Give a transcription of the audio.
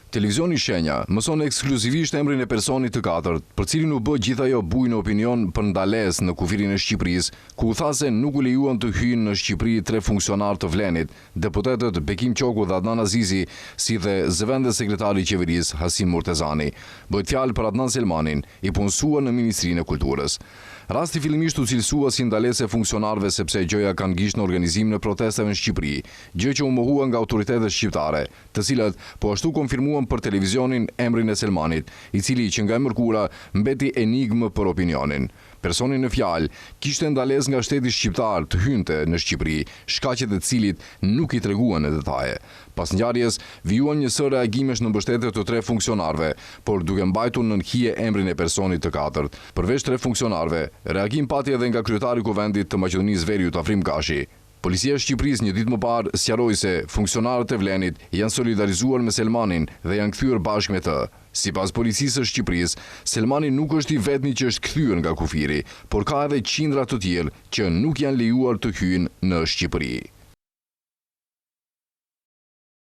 Televizioni Shenja mëson ekskluzivisht emrin e personit të katërt, për cilin u bë gjithë ajo bujë në opinion për ndalesë në kufirin e Shqipërisë, ku u tha se nuk u lejuan të hyjnë në Shqipëri 3 funksionarë të Vlenit, deputetët Bekim Qoku dhe Adnan Azizi, si dhe zëvendës sekretari i qeverisë Hasim Murtezani. Bëhet fjalë për Adnan Selmanin, i punësuar në Ministrinë e Kulturës. Rasti fillimisht u cilësua si ndalesë e funksionarëve sepse gjëja kanë gisht në organizimin e protestave në Shqipëri, gjë që u mohua nga autoritetet shqiptare, të cilët po ashtu konfirmuan për televizionin emrin e Selmanit, i cili që nga e mërkura mbeti enigmë për opinionin. Personi në fjalë kishte ndalesë nga shteti shqiptar të hynte në Shqipëri, shkaqet e cilit nuk i treguan në detaje. Pas ngjarjes vijuan një sër reagimesh në mbështetje të 3 funksionarëve, por duke mbajtur nën hije emrin e personit të katërt. Përveç 3 funksionarëve, reagim pati edhe nga kryetari i Kuvendit të Maqedonisë Veriut Afrim Gashi. Policia e Shqipërisë një ditë më parë sqaroi se funksionarët e Vlenit janë solidarizuar me Selmanin dhe janë kthyer bashkë me të. Sipas Policisë së Shqipërisë, Selmani nuk është i vetmi që është kthyer nga kufiri, por ka edhe qindra të tjerë që nuk janë lejuar të hyjnë në Shqipëri.